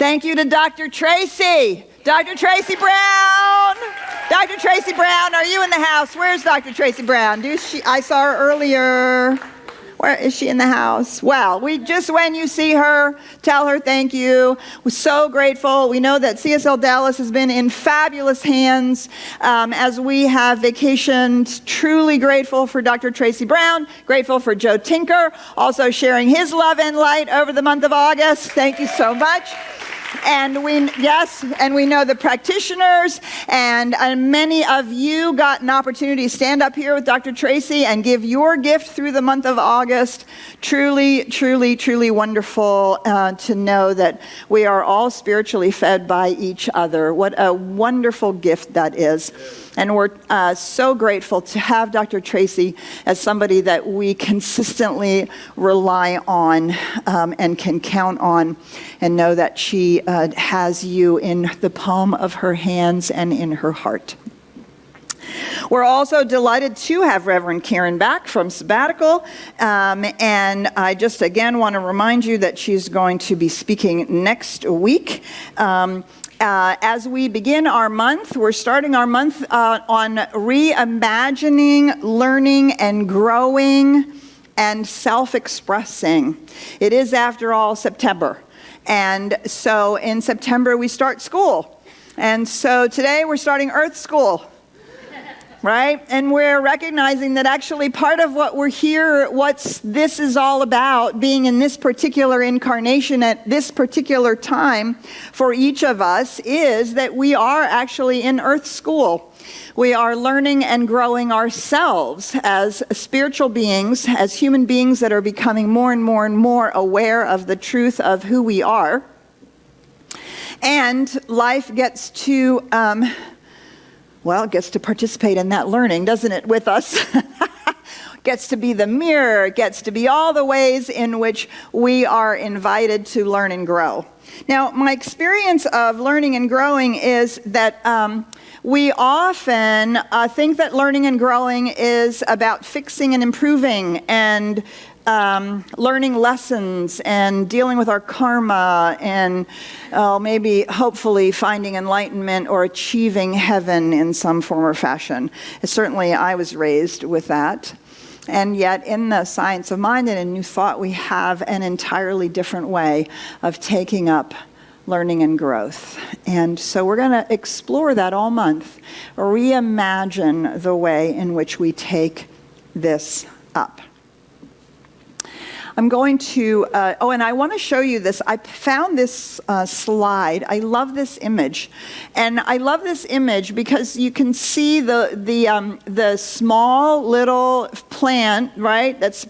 Thank you to Dr. Tracy. Dr. Tracy Brown. Dr. Tracy Brown, are you in the house? Where's Dr. Tracy Brown? I saw her earlier. Where is she in the house? Well, when you see her, tell her thank you. We're so grateful. We know that CSLDallas has been in fabulous hands as we have vacationed. Truly grateful for Dr. Tracy Brown. Grateful for Joe Tinker, also sharing his love and light over the month of August. Thank you so much. And we know the practitioners, and many of you got an opportunity to stand up here with Dr. Tracy and give your gift through the month of August. Truly, truly, truly wonderful to know that we are all spiritually fed by each other. What a wonderful gift that is. And we're so grateful to have Dr. Tracy as somebody that we consistently rely on and can count on, and know that she has you in the palm of her hands and in her heart. We're also delighted to have Reverend Karen back from sabbatical, and I just again want to remind you that she's going to be speaking next week. As we begin our month, we're starting our month on reimagining, learning, and growing, and self-expressing. It is, after all, September. And so in September, we start school. And so today, we're starting Earth School. Right? And we're recognizing that actually part of what we're here, this is all about, being in this particular incarnation at this particular time for each of us, is that we are actually in Earth School. We are learning and growing ourselves as spiritual beings, as human beings that are becoming more and more and more aware of the truth of who we are. And life gets to participate in that learning, doesn't it, with us? Gets to be the mirror, gets to be all the ways in which we are invited to learn and grow. Now, my experience of learning and growing is that we often think that learning and growing is about fixing and improving and learning lessons and dealing with our karma and maybe hopefully finding enlightenment or achieving heaven in some form or fashion. Certainly I was raised with that. And yet in the Science of Mind and in New Thought, we have an entirely different way of taking up learning and growth. And so we're going to explore that all month, reimagine the way in which we take this up. I'm going to, and I want to show you this. I found this slide. I love this image. And I love this image because you can see the small little plant, right? That's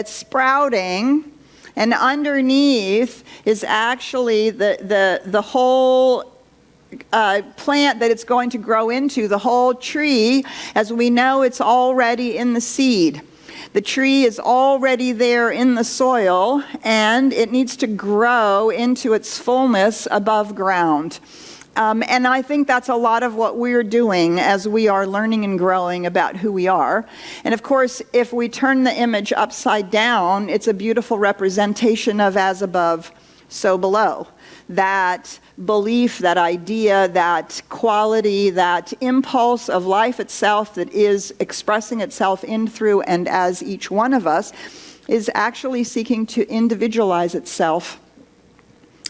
sprouting. And underneath is actually the whole plant that it's going to grow into, the whole tree. As we know, it's already in the seed. The tree is already there in the soil, and it needs to grow into its fullness above ground. And I think that's a lot of what we're doing as we are learning and growing about who we are. And of course, if we turn the image upside down, it's a beautiful representation of as above, so below. That belief, that idea, that quality, that impulse of life itself that is expressing itself in, through, and as each one of us is actually seeking to individualize itself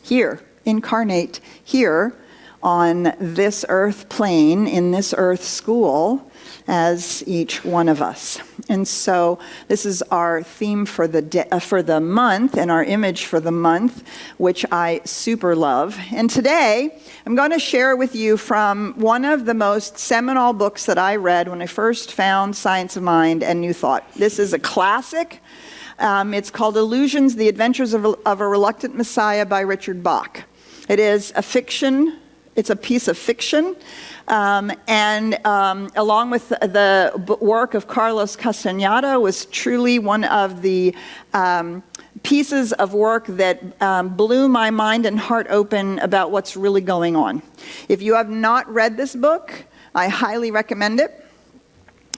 here, incarnate here on this earth plane, in this earth school, as each one of us. And so this is our theme for the month, and our image for the month, which I super love. And today I'm going to share with you from one of the most seminal books that I read when I first found Science of Mind and New Thought. This is a classic. It's called Illusions: The Adventures of a Reluctant Messiah by Richard Bach. It is a fiction. It's a piece of fiction. And along with the work of Carlos Castaneda, was truly one of the pieces of work that blew my mind and heart open about what's really going on. If you have not read this book, I highly recommend it.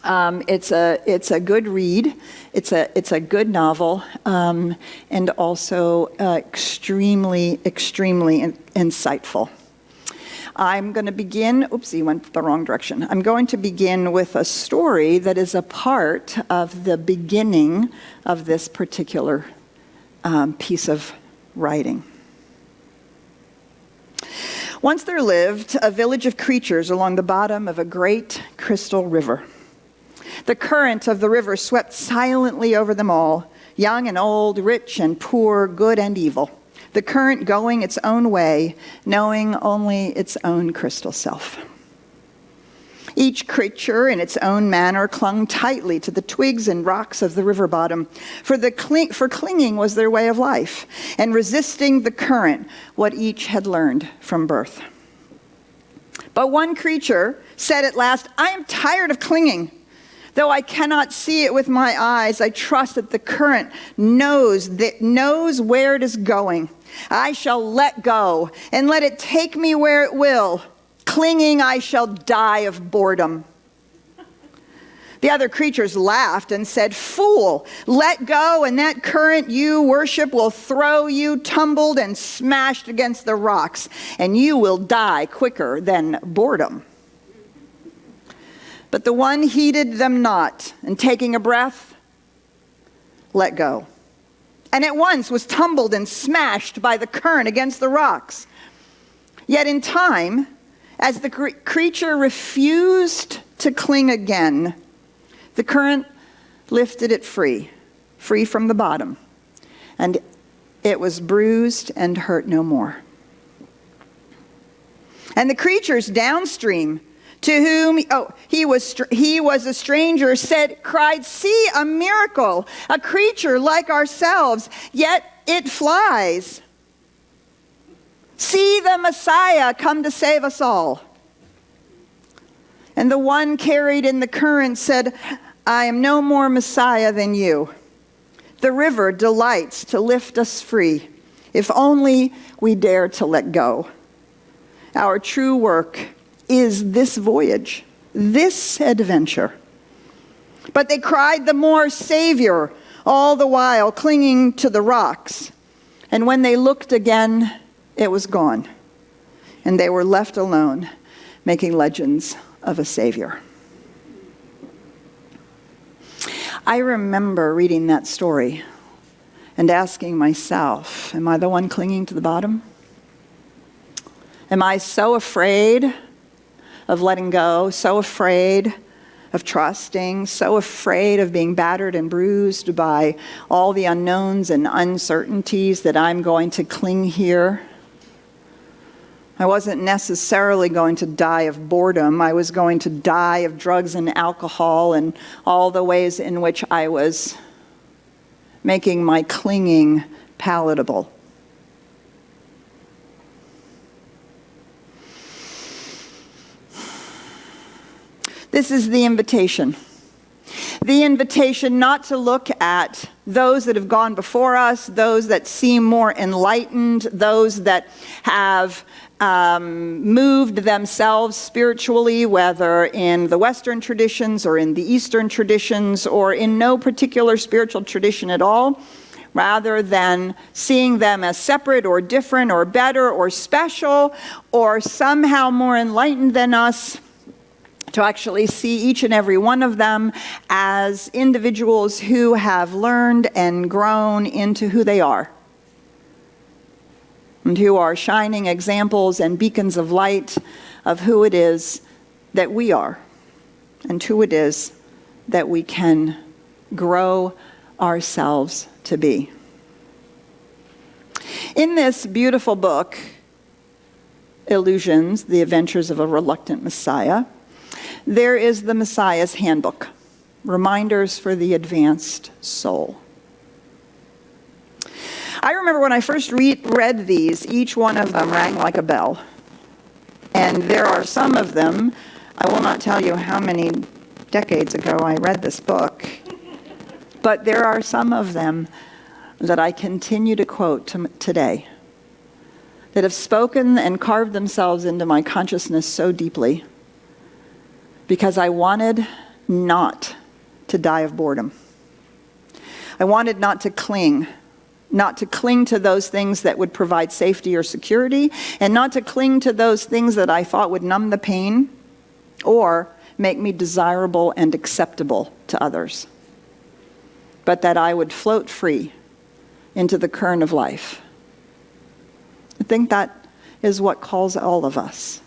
It's a good read. It's a good novel, and also extremely insightful. I'm going to begin, oopsie, went the wrong direction. I'm going to begin with a story that is a part of the beginning of this particular piece of writing. Once there lived a village of creatures along the bottom of a great crystal river. The current of the river swept silently over them all, young and old, rich and poor, good and evil. The current going its own way, knowing only its own crystal self. Each creature in its own manner clung tightly to the twigs and rocks of the river bottom, for clinging was their way of life, and resisting the current, what each had learned from birth. But one creature said at last, "I am tired of clinging. Though I cannot see it with my eyes, I trust that the current knows where it is going. I shall let go and let it take me where it will. Clinging, I shall die of boredom." The other creatures laughed and said, "Fool, let go, and that current you worship will throw you tumbled and smashed against the rocks, and you will die quicker than boredom." But the one heeded them not, and taking a breath, let go. And at once was tumbled and smashed by the current against the rocks. Yet in time, as the creature refused to cling again, the current lifted it free from the bottom, and it was bruised and hurt no more. And the creatures downstream, to whom he was a stranger, cried, "See, a miracle, a creature like ourselves, yet it flies. See the Messiah come to save us all." And the one carried in the current said, "I am no more Messiah than you. The river delights to lift us free, if only we dare to let go. Our true work is this voyage, this adventure." But they cried the more, "Savior," all the while clinging to the rocks. And when they looked again, it was gone, and they were left alone, making legends of a Savior. I remember reading that story and asking myself, am I the one clinging to the bottom? Am I so afraid of letting go, so afraid of trusting, so afraid of being battered and bruised by all the unknowns and uncertainties that I'm going to cling here? I wasn't necessarily going to die of boredom. I was going to die of drugs and alcohol and all the ways in which I was making my clinging palatable. This is the invitation. The invitation not to look at those that have gone before us, those that seem more enlightened, those that have moved themselves spiritually, whether in the Western traditions or in the Eastern traditions or in no particular spiritual tradition at all, rather than seeing them as separate or different or better or special or somehow more enlightened than us, to actually see each and every one of them as individuals who have learned and grown into who they are, and who are shining examples and beacons of light of who it is that we are, and who it is that we can grow ourselves to be. In this beautiful book, Illusions, The Adventures of a Reluctant Messiah, there is the Messiah's Handbook, Reminders for the Advanced Soul. I remember when I first read these, each one of them rang like a bell. And there are some of them, I will not tell you how many decades ago I read this book, but there are some of them that I continue to quote today, that have spoken and carved themselves into my consciousness so deeply, because I wanted not to die of boredom. I wanted not to cling to those things that would provide safety or security, and not to cling to those things that I thought would numb the pain or make me desirable and acceptable to others, but that I would float free into the current of life. I think that is what calls all of us.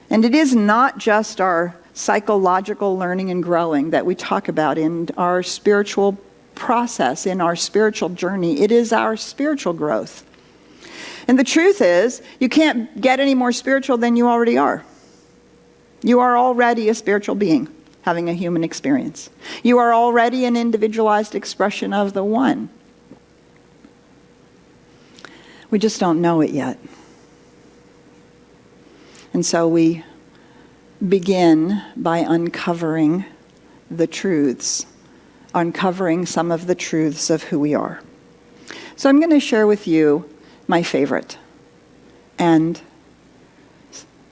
And it is not just our psychological learning and growing that we talk about in our spiritual process, in our spiritual journey. It is our spiritual growth. And the truth is, you can't get any more spiritual than you already are. You are already a spiritual being having a human experience. You are already an individualized expression of the one. We just don't know it yet. And so we begin by uncovering the truths, uncovering some of the truths of who we are. So I'm going to share with you my favorite and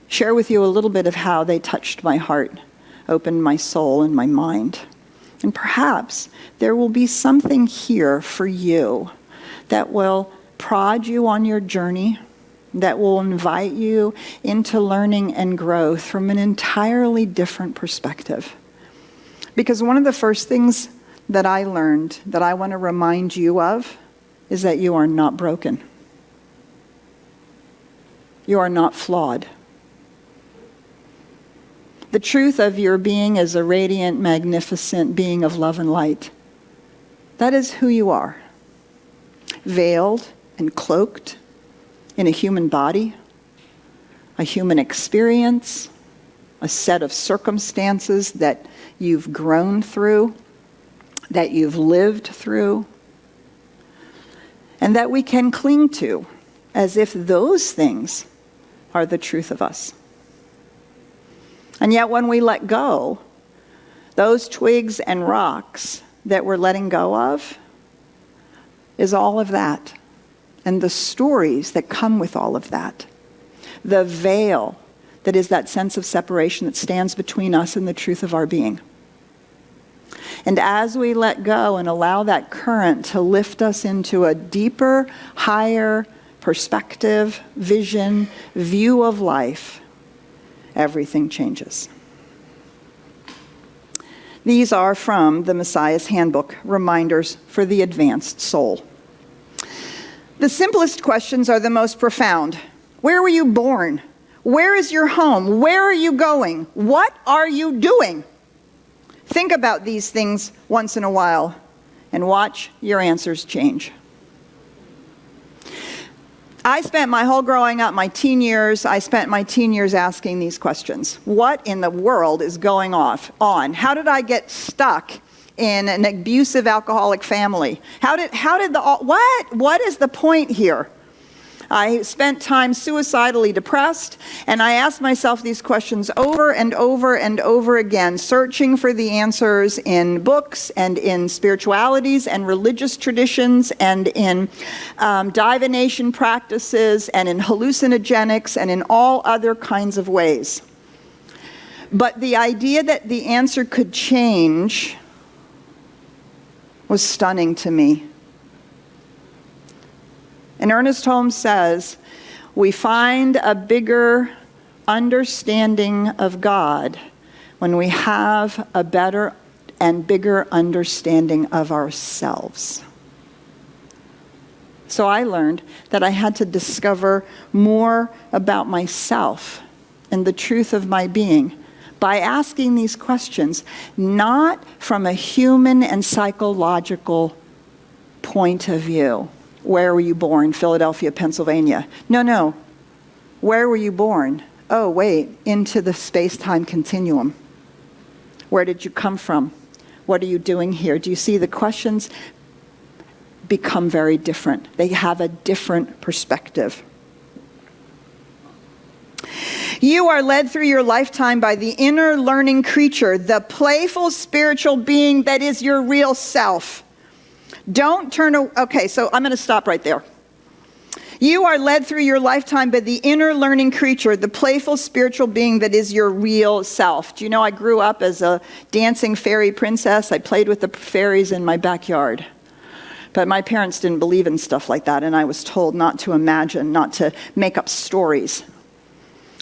share with you a little bit of how they touched my heart, opened my soul and my mind. And perhaps there will be something here for you that will prod you on your journey, that will invite you into learning and growth from an entirely different perspective. Because one of the first things that I learned that I want to remind you of is that you are not broken. You are not flawed. The truth of your being as a radiant, magnificent being of love and light. That is who you are. Veiled and cloaked in a human body, a human experience, a set of circumstances that you've grown through, that you've lived through, and that we can cling to as if those things are the truth of us. And yet when we let go, those twigs and rocks that we're letting go of is all of that. And the stories that come with all of that. The veil that is that sense of separation that stands between us and the truth of our being. And as we let go and allow that current to lift us into a deeper, higher perspective, vision, view of life, everything changes. These are from the Messiah's Handbook, Reminders for the Advanced Soul. The simplest questions are the most profound. Where were you born? Where is your home? Where are you going? What are you doing? Think about these things once in a while and watch your answers change. I spent my whole growing up, my teen years asking these questions. What in the world is going on? How did I get stuck in an abusive alcoholic family? What is the point here? I spent time suicidally depressed, and I asked myself these questions over and over and over again, searching for the answers in books and in spiritualities and religious traditions and in divination practices and in hallucinogenics and in all other kinds of ways. But the idea that the answer could change was stunning to me. And Ernest Holmes says, we find a bigger understanding of God when we have a better and bigger understanding of ourselves. So I learned that I had to discover more about myself and the truth of my being by asking these questions, not from a human and psychological point of view. Where were you born? Philadelphia, Pennsylvania. No. Where were you born? Oh, wait, into the space-time continuum. Where did you come from? What are you doing here? Do you see the questions become very different? They have a different perspective. You are led through your lifetime by the inner learning creature, the playful spiritual being that is your real self. Don't turn away. Okay, so I'm going to stop right there. You are led through your lifetime by the inner learning creature, the playful spiritual being that is your real self. Do you know I grew up as a dancing fairy princess? I played with the fairies in my backyard. But my parents didn't believe in stuff like that, and I was told not to imagine, not to make up stories,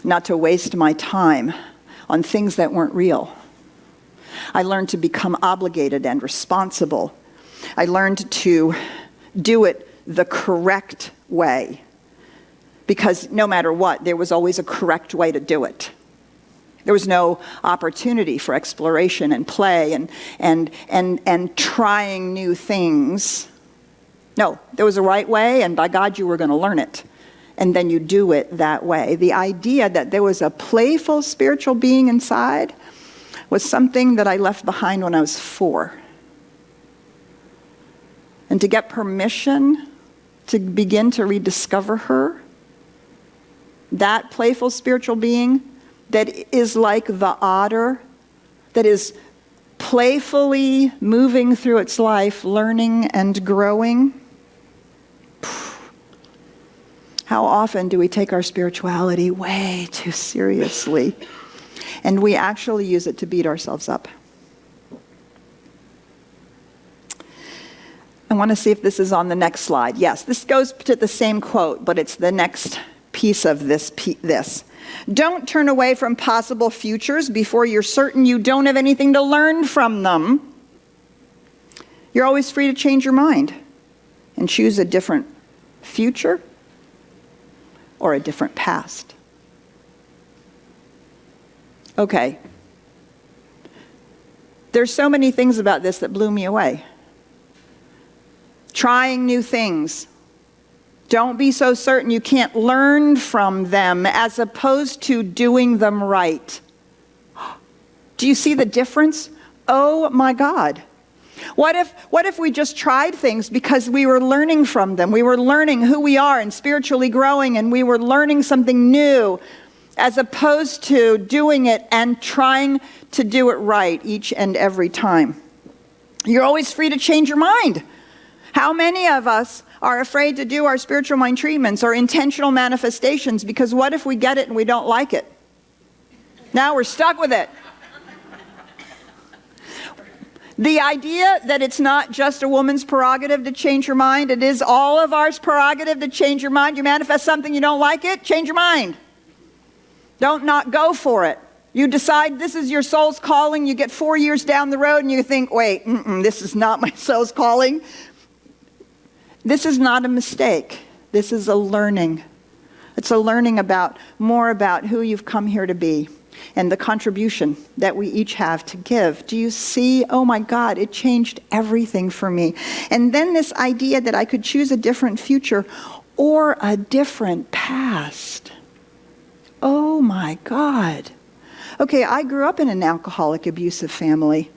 not to waste my time on things that weren't real. I learned to become obligated and responsible. I learned to do it the correct way, because no matter what, there was always a correct way to do it. There was no opportunity for exploration and play and trying new things. No, there was a right way, and by God, you were going to learn it. And then you do it that way. The idea that there was a playful spiritual being inside was something that I left behind when I was 4. And to get permission to begin to rediscover her, that playful spiritual being that is like the otter, that is playfully moving through its life, learning and growing. How often do we take our spirituality way too seriously, and we actually use it to beat ourselves up? I want to see if this is on the next slide. Yes, this goes to the same quote, but it's the next piece of this. Don't turn away from possible futures before you're certain you don't have anything to learn from them. You're always free to change your mind and choose a different future or a different past. Okay. There's so many things about this that blew me away. Trying new things. Don't be so certain you can't learn from them as opposed to doing them right. Do you see the difference? Oh my God. What if we just tried things because we were learning from them? We were learning who we are and spiritually growing, and we were learning something new as opposed to doing it and trying to do it right each and every time. You're always free to change your mind. How many of us are afraid to do our spiritual mind treatments or intentional manifestations because what if we get it and we don't like it? Now we're stuck with it. The idea that it's not just a woman's prerogative to change her mind, it is all of ours prerogative to change your mind. You manifest something, you don't like it, change your mind. Don't not go for it. You decide this is your soul's calling, you get 4 years down the road and you think, wait, this is not my soul's calling. This is not a mistake. This is a learning. It's a learning about more about who you've come here to be and the contribution that we each have to give. Do you see? Oh my God, it changed everything for me. And then this idea that I could choose a different future or a different past. Oh my God. Okay, I grew up in an alcoholic, abusive family.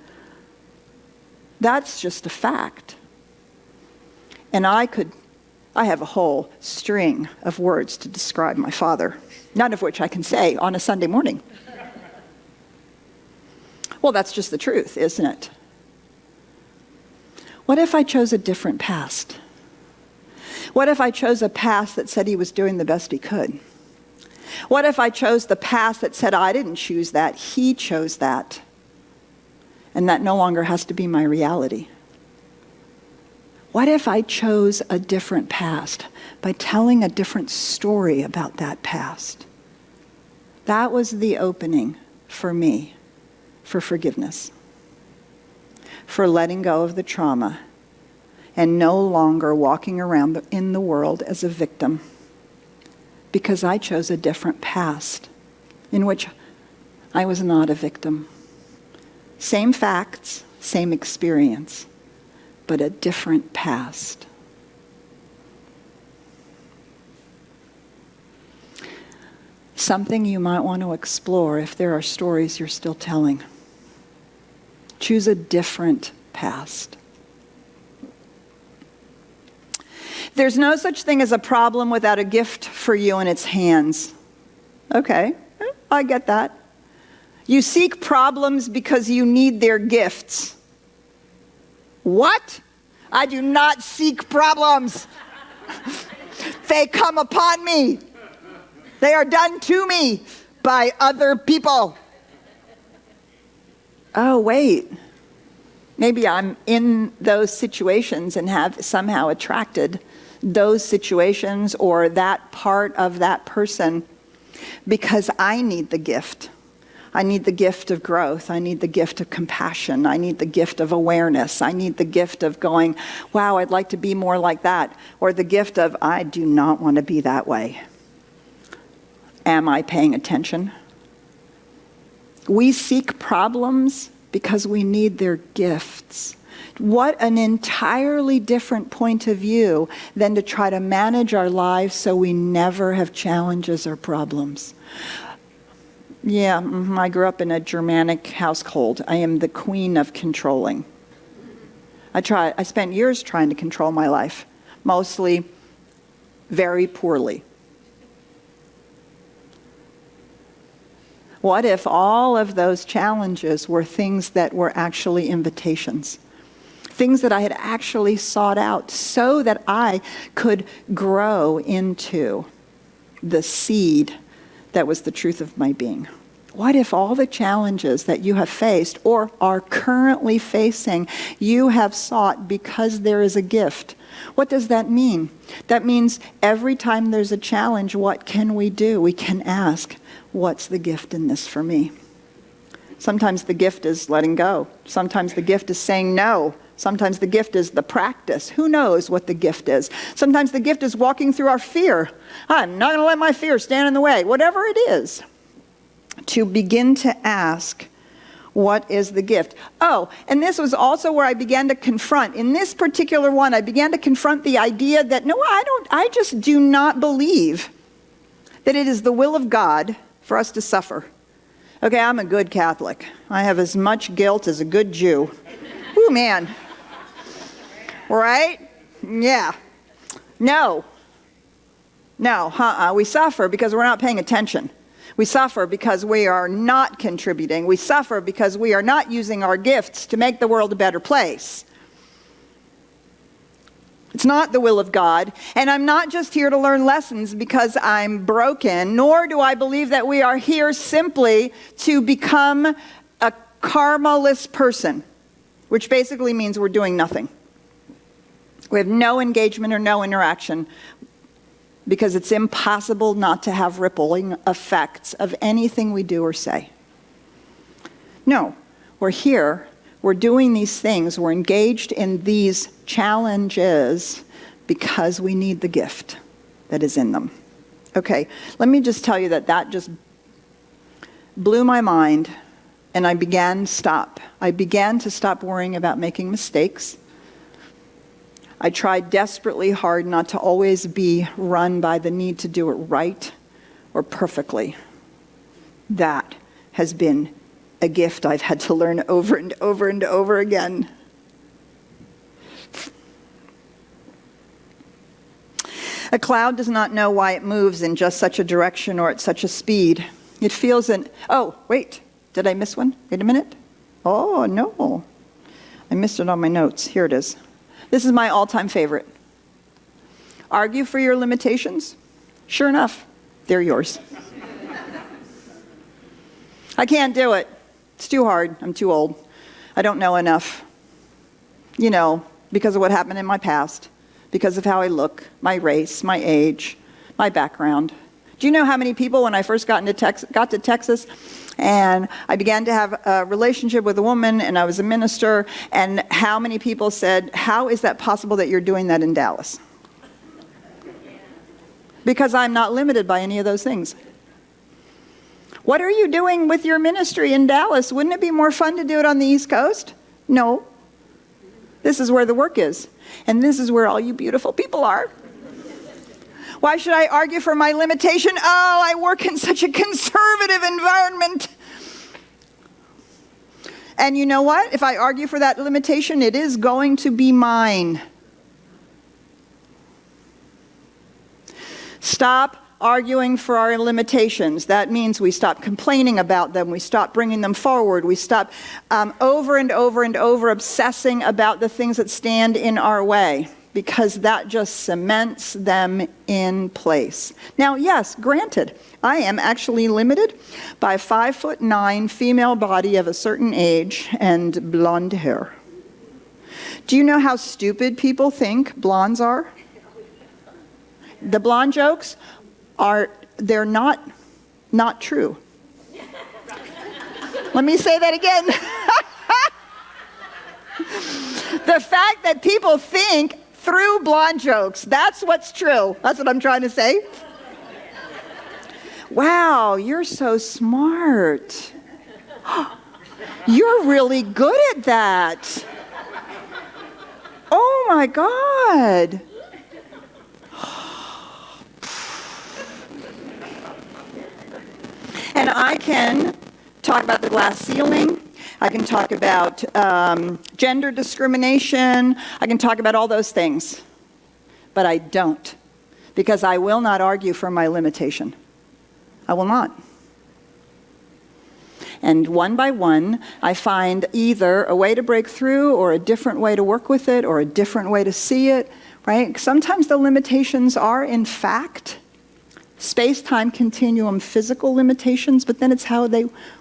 That's just a fact. And I have a whole string of words to describe my father, none of which I can say on a Sunday morning. Well, that's just the truth, isn't it? What if I chose a different past? What if I chose a past that said he was doing the best he could? What if I chose the past that said I didn't choose that, he chose that, and that no longer has to be my reality? What if I chose a different past by telling a different story about that past? That was the opening for me for forgiveness, for letting go of the trauma and no longer walking around in the world as a victim, because I chose a different past in which I was not a victim. Same facts, same experience, but a different past. Something you might want to explore if there are stories you're still telling. Choose a different past. There's no such thing as a problem without a gift for you in its hands. Okay, I get that. You seek problems because you need their gifts. What? I do not seek problems. They come upon me. They are done to me by other people. Oh, wait. Maybe I'm in those situations and have somehow attracted those situations or that part of that person because I need the gift. I need the gift of growth. I need the gift of compassion. I need the gift of awareness. I need the gift of going, wow, I'd like to be more like that. Or the gift of, I do not want to be that way. Am I paying attention? We seek problems because we need their gifts. What an entirely different point of view than to try to manage our lives so we never have challenges or problems. Yeah, I grew up in a Germanic household. I am the queen of controlling. I spent years trying to control my life, mostly very poorly. What if all of those challenges were things that were actually invitations? Things that I had actually sought out so that I could grow into the seed that was the truth of my being. What if all the challenges that you have faced or are currently facing, you have sought because there is a gift? What does that mean? That means every time there's a challenge, what can we do? We can ask, what's the gift in this for me? Sometimes the gift is letting go. Sometimes the gift is saying no. Sometimes the gift is the practice. Who knows what the gift is? Sometimes the gift is walking through our fear. I'm not going to let my fear stand in the way. Whatever it is, to begin to ask, what is the gift? Oh, and this was also where I began to confront. In this particular one, I began to confront the idea that, no, I just do not believe that it is the will of God for us to suffer. Okay, I'm a good Catholic. I have as much guilt as a good Jew. Ooh, man. Right? Yeah. No. We suffer because we're not paying attention. We suffer because we are not contributing. We suffer because we are not using our gifts to make the world a better place. It's not the will of God. And I'm not just here to learn lessons because I'm broken, nor do I believe that we are here simply to become a karma-less person, which basically means we're doing nothing. We have no engagement or no interaction because it's impossible not to have rippling effects of anything we do or say. No, we're here, we're doing these things, we're engaged in these challenges because we need the gift that is in them. Okay, let me just tell you that just blew my mind, and I began to stop worrying about making mistakes. I tried desperately hard not to always be run by the need to do it right or perfectly. That has been a gift I've had to learn over and over and over again. A cloud does not know why it moves in just such a direction or at such a speed. It feels oh, wait, did I miss one? Wait a minute. Oh, no. I missed it on my notes. Here it is. This is my all-time favorite. Argue for your limitations? Sure enough, they're yours. I can't do it. It's too hard. I'm too old. I don't know enough. You know, because of what happened in my past, because of how I look, my race, my age, my background. Do you know how many people, when I first got to Texas, and I began to have a relationship with a woman, and I was a minister, and how many people said, how is that possible that you're doing that in Dallas? Because I'm not limited by any of those things. What are you doing with your ministry in Dallas? Wouldn't it be more fun to do it on the East Coast? No. This is where the work is, and this is where all you beautiful people are. Why should I argue for my limitation? Oh, I work in such a conservative environment. And you know what? If I argue for that limitation, it is going to be mine. Stop arguing for our limitations. That means we stop complaining about them. We stop bringing them forward. We stop over and over and over obsessing about the things that stand in our way. because that just cements them in place. Now, yes, granted, I am actually limited by a 5'9" female body of a certain age and blonde hair. Do you know how stupid people think blondes are? The blonde jokes they're not true. Let me say that again. The fact that people think through blonde jokes, that's what's true. That's what I'm trying to say. Wow, you're so smart. You're really good at that. Oh my God. And I can talk about the glass ceiling. I can talk about gender discrimination. I can talk about all those things. But I don't, because I will not argue for my limitation. I will not. And one by one, I find either a way to break through or a different way to work with it or a different way to see it, right? Sometimes the limitations are, in fact, space-time continuum physical limitations, but then it's how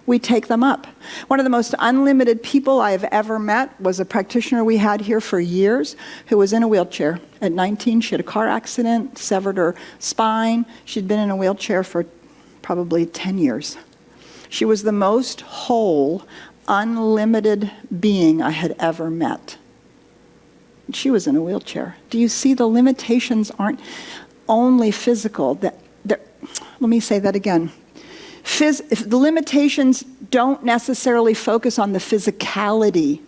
we take them up. One of the most unlimited people I have ever met was a practitioner we had here for years who was in a wheelchair. At 19, she had a car accident, severed her spine. She'd been in a wheelchair for probably 10 years. She was the most whole, unlimited being I had ever met. She was in a wheelchair. Do you see the limitations aren't only physical? Let me say that again. The limitations don't necessarily focus on the physicality.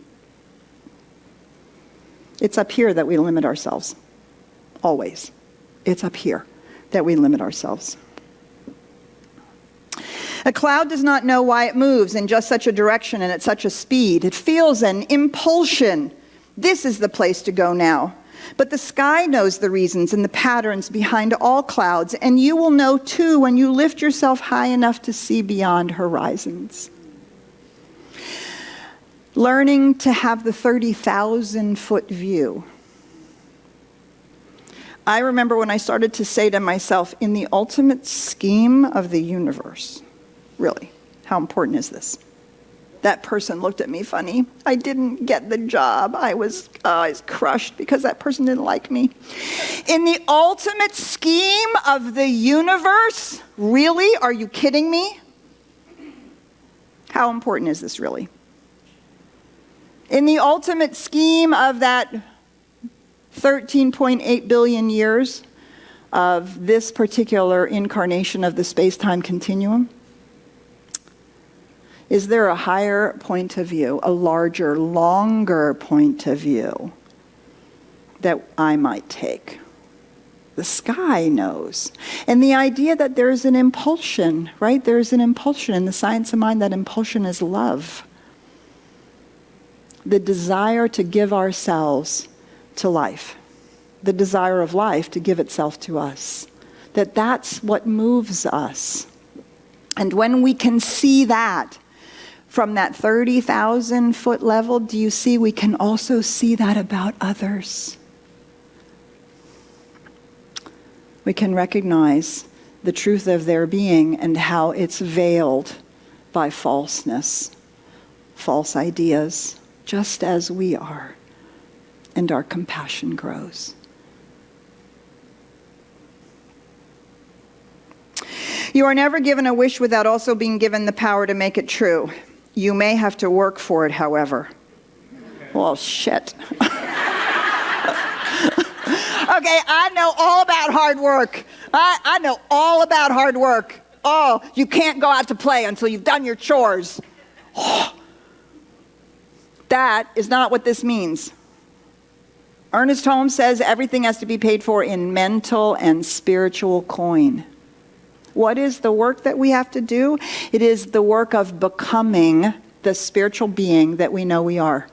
It's up here that we limit ourselves. Always. It's up here that we limit ourselves. A cloud does not know why it moves in just such a direction and at such a speed. It feels an impulsion. This is the place to go now. But the sky knows the reasons and the patterns behind all clouds, and you will know too when you lift yourself high enough to see beyond horizons. Learning to have the 30,000-foot view. I remember when I started to say to myself, in the ultimate scheme of the universe, really, how important is this? That person looked at me funny. I didn't get the job. I was crushed because that person didn't like me. In the ultimate scheme of the universe, really? Are you kidding me? How important is this really? In the ultimate scheme of that 13.8 billion years of this particular incarnation of the space-time continuum, is there a higher point of view, a larger, longer point of view that I might take? The sky knows. And the idea that there's an impulsion, right? There's an impulsion. In the science of mind, that impulsion is love. The desire to give ourselves to life. The desire of life to give itself to us. That's what moves us. And when we can see that, from that 30,000-foot level, do you see we can also see that about others? We can recognize the truth of their being and how it's veiled by falseness, false ideas, just as we are, and our compassion grows. You are never given a wish without also being given the power to make it true. You may have to work for it, however. Well, shit. Okay, I know all about hard work. I know all about hard work. Oh, you can't go out to play until you've done your chores. Oh. That is not what this means. Ernest Holmes says everything has to be paid for in mental and spiritual coin. What is the work that we have to do? It is the work of becoming the spiritual being that we know we are.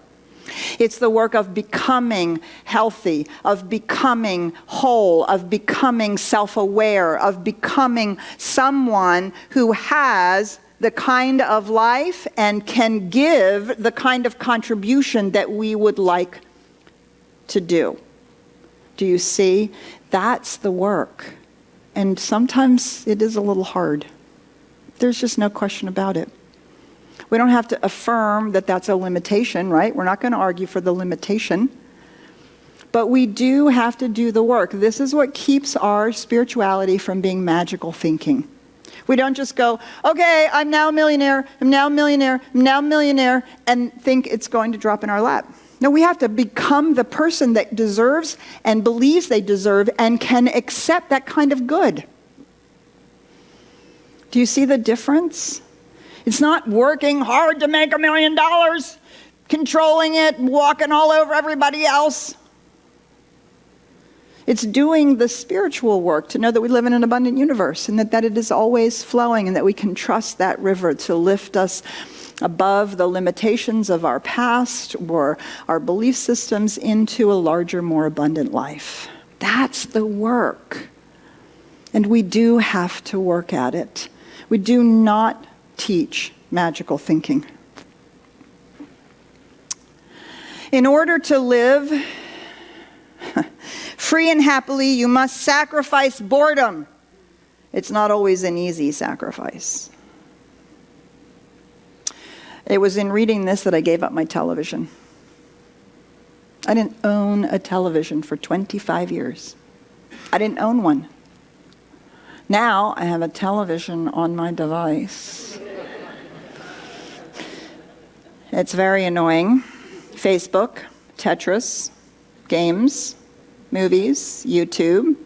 It's the work of becoming healthy, of becoming whole, of becoming self-aware, of becoming someone who has the kind of life and can give the kind of contribution that we would like to do. Do you see? That's the work. And sometimes it is a little hard. There's just no question about it. We don't have to affirm that that's a limitation, right? We're not going to argue for the limitation. But we do have to do the work. This is what keeps our spirituality from being magical thinking. We don't just go, okay, I'm now a millionaire, I'm now a millionaire, I'm now a millionaire, and think it's going to drop in our lap. No, we have to become the person that deserves and believes they deserve and can accept that kind of good. Do you see the difference? It's not working hard to make $1 million, controlling it, walking all over everybody else. It's doing the spiritual work to know that we live in an abundant universe and that it is always flowing and that we can trust that river to lift us above the limitations of our past or our belief systems into a larger, more abundant life. That's the work. And we do have to work at it. We do not teach magical thinking. In order to live free and happily, you must sacrifice boredom. It's not always an easy sacrifice. It was in reading this that I gave up my television. I didn't own a television for 25 years. I didn't own one. Now I have a television on my device. It's very annoying. Facebook, Tetris, games, movies, YouTube,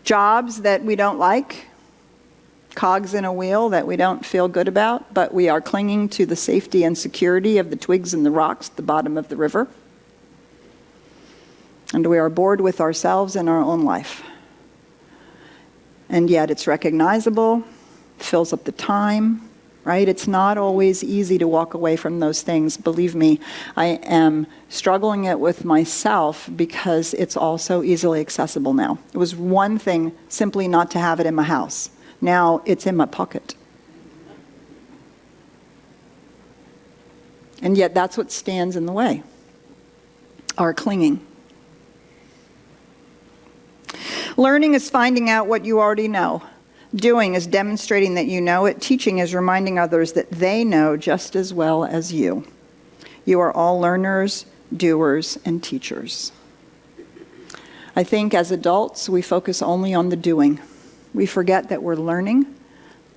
jobs that we don't like, cogs in a wheel that we don't feel good about, but we are clinging to the safety and security of the twigs and the rocks at the bottom of the river. And we are bored with ourselves and our own life. And yet it's recognizable, fills up the time, right? It's not always easy to walk away from those things. Believe me, I am struggling it with myself because it's all so easily accessible now. It was one thing simply not to have it in my house. Now it's in my pocket. And yet that's what stands in the way, our clinging. Learning is finding out what you already know. Doing is demonstrating that you know it. Teaching is reminding others that they know just as well as you. You are all learners, doers, and teachers. I think as adults, we focus only on the doing. We forget that we're learning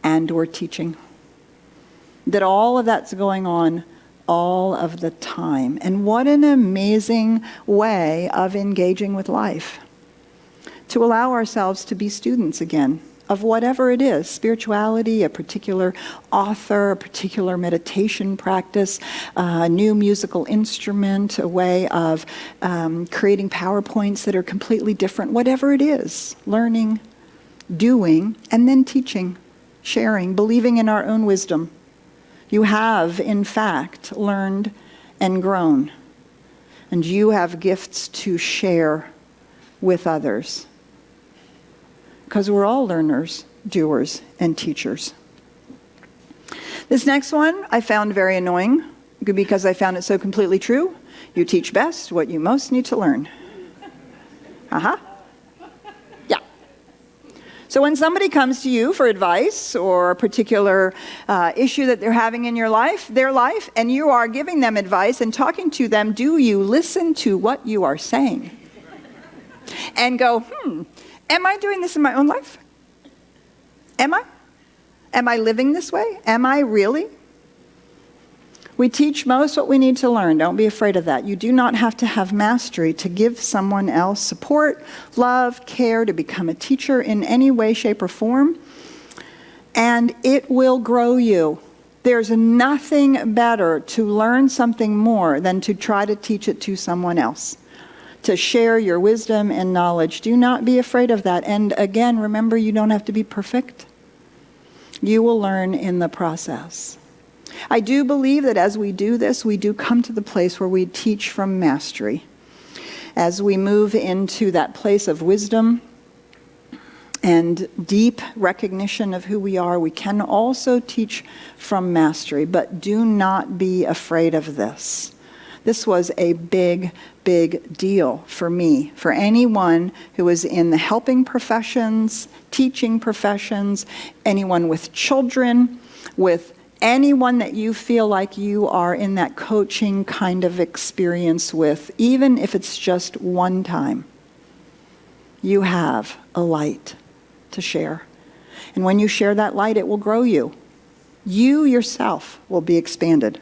and we're teaching. That all of that's going on all of the time. And what an amazing way of engaging with life. To allow ourselves to be students again of whatever it is, spirituality, a particular author, a particular meditation practice, a new musical instrument, a way of creating PowerPoints that are completely different, whatever it is, learning, doing, and then teaching, sharing, believing in our own wisdom. You have, in fact, learned and grown, and you have gifts to share with others. Because we're all learners, doers, and teachers. This next one I found very annoying because I found it so completely true. You teach best what you most need to learn. Yeah. So when somebody comes to you for advice or a particular issue that they're having in their life, and you are giving them advice and talking to them, do you listen to what you are saying? And go, am I doing this in my own life? Am I? Am I living this way? Am I really? We teach most what we need to learn. Don't be afraid of that. You do not have to have mastery to give someone else support, love, care, to become a teacher in any way, shape, or form. And it will grow you. There's nothing better to learn something more than to try to teach it to someone else. To share your wisdom and knowledge. Do not be afraid of that. And again, remember, you don't have to be perfect. You will learn in the process. I do believe that as we do this, we do come to the place where we teach from mastery. As we move into that place of wisdom and deep recognition of who we are, we can also teach from mastery. But do not be afraid of this. This was a big, big deal for me, for anyone who was in the helping professions, teaching professions, anyone with children, with anyone that you feel like you are in that coaching kind of experience with, even if it's just one time. You have a light to share. And when you share that light, it will grow you. You yourself will be expanded.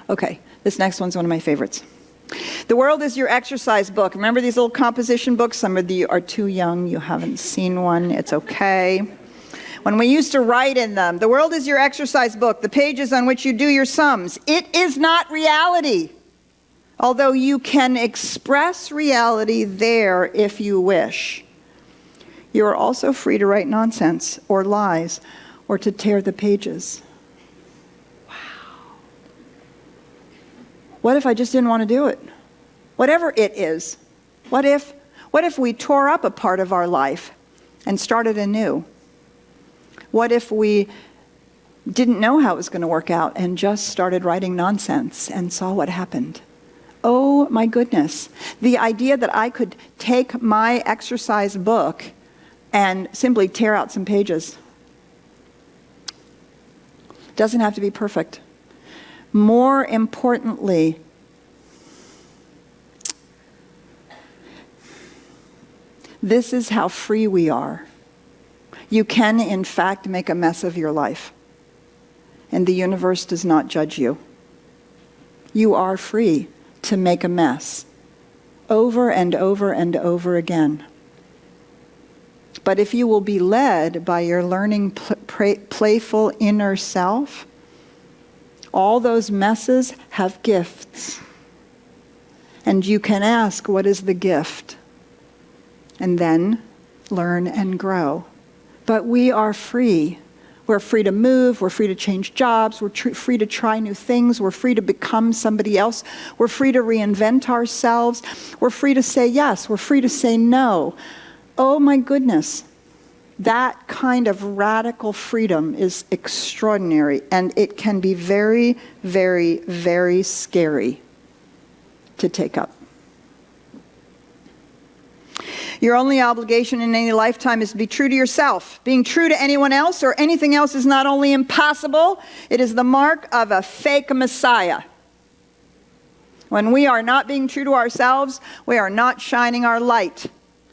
Okay, this next one's one of my favorites. The world is your exercise book. Remember these little composition books? Some of you are too young. You haven't seen one. It's okay. When we used to write in them, the world is your exercise book, the pages on which you do your sums. It is not reality. Although you can express reality there if you wish. You are also free to write nonsense or lies or to tear the pages. What if I just didn't want to do it? Whatever it is. What if we tore up a part of our life and started anew? What if we didn't know how it was going to work out and just started writing nonsense and saw what happened? Oh my goodness. The idea that I could take my exercise book and simply tear out some pages. Doesn't have to be perfect. More importantly, this is how free we are. You can, in fact, make a mess of your life. And the universe does not judge you. You are free to make a mess over and over and over again. But if you will be led by your learning, playful inner self, all those messes have gifts. And you can ask, what is the gift? And then learn and grow. But we are free. We're free to move. We're free to change jobs. We're free to try new things. We're free to become somebody else. We're free to reinvent ourselves. We're free to say yes. We're free to say no. Oh my goodness. That kind of radical freedom is extraordinary, and it can be very, very, very scary to take up. Your only obligation in any lifetime is to be true to yourself. Being true to anyone else or anything else is not only impossible, it is the mark of a fake Messiah. When we are not being true to ourselves, we are not shining our light.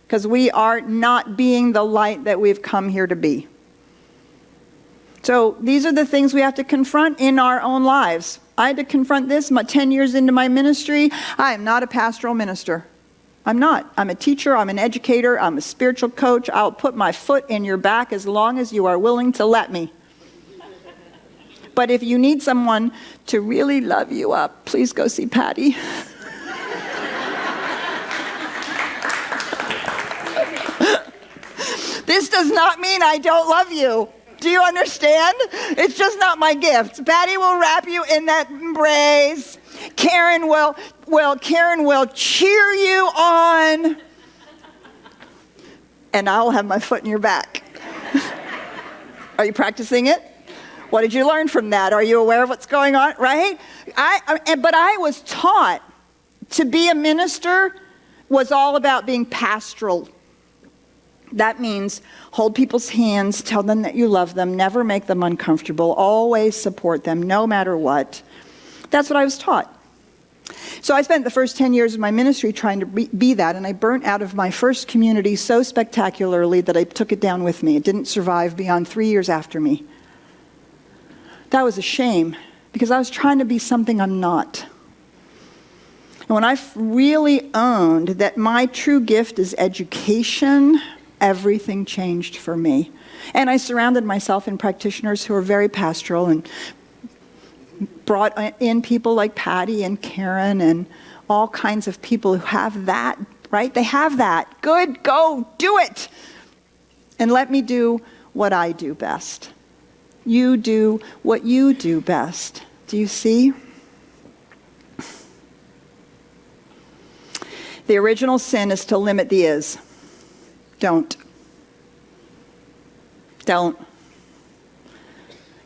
Because we are not being the light that we've come here to be. So these are the things we have to confront in our own lives. I had to confront this 10 years into my ministry. I am not a pastoral minister. I'm not. I'm a teacher. I'm an educator. I'm a spiritual coach. I'll put my foot in your back as long as you are willing to let me. But if you need someone to really love you up, please go see Patty. This does not mean I don't love you. Do you understand? It's just not my gift. Patty will wrap you in that embrace. Karen will cheer you on. And I'll have my foot in your back. Are you practicing it? What did you learn from that? Are you aware of what's going on? Right? But I was taught to be a minister was all about being pastoral. That means hold people's hands, tell them that you love them, never make them uncomfortable, always support them, no matter what. That's what I was taught. So I spent the first 10 years of my ministry trying to be that, and I burnt out of my first community so spectacularly that I took it down with me. It didn't survive beyond 3 years after me. That was a shame, because I was trying to be something I'm not. And when I really owned that my true gift is education, everything changed for me. And I surrounded myself in practitioners who are very pastoral and brought in people like Patty and Karen and all kinds of people who have that, right? They have that. Good, go, do it. And let me do what I do best. You do what you do best. Do you see? The original sin is to limit the is. Don't.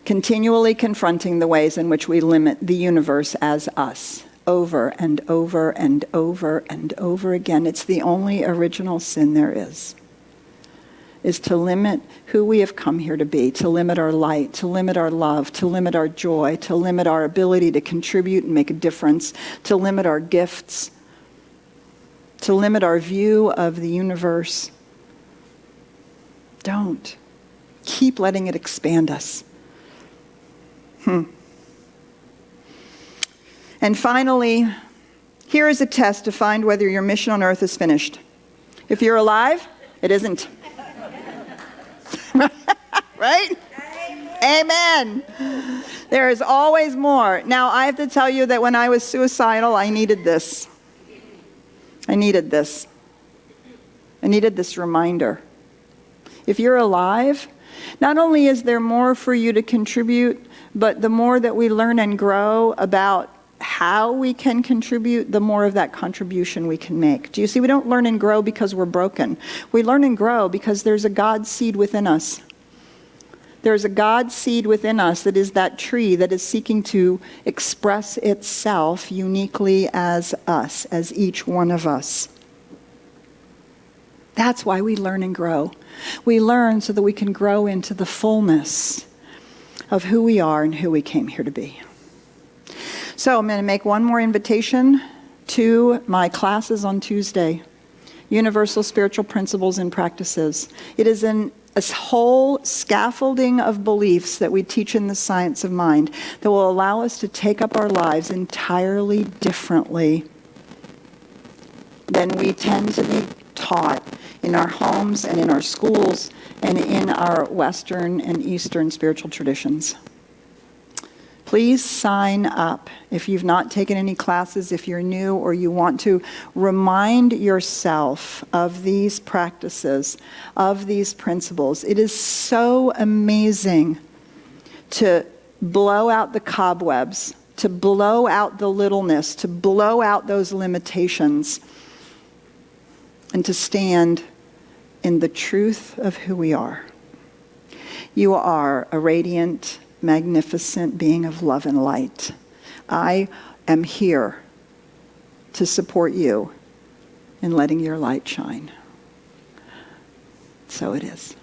continually confronting the ways in which we limit the universe as us, over and over and over and over again. It's the only original sin there is to limit who we have come here to be, to limit our light, to limit our love, to limit our joy, to limit our ability to contribute and make a difference, to limit our gifts, to limit our view of the universe. Don't. Keep letting it expand us. And finally, here is a test to find whether your mission on earth is finished. If you're alive, it isn't. Right? Amen. There is always more. Now, I have to tell you that when I was suicidal, I needed this. I needed this reminder. If you're alive, not only is there more for you to contribute, but the more that we learn and grow about how we can contribute, the more of that contribution we can make. Do you see? We don't learn and grow because we're broken. We learn and grow because there's a God seed within us. There's a God seed within us that is that tree that is seeking to express itself uniquely as us, as each one of us. That's why we learn and grow. We learn so that we can grow into the fullness of who we are and who we came here to be. So I'm going to make one more invitation to my classes on Tuesday, Universal Spiritual Principles and Practices. It is a whole scaffolding of beliefs that we teach in the science of mind that will allow us to take up our lives entirely differently than we tend to be taught in our homes and in our schools and in our Western and Eastern spiritual traditions. Please sign up if you've not taken any classes, if you're new or you want to remind yourself of these practices, of these principles. It is so amazing to blow out the cobwebs, to blow out the littleness, to blow out those limitations, and to stand in the truth of who we are. You are a radiant, magnificent being of love and light. I am here to support you in letting your light shine. So it is.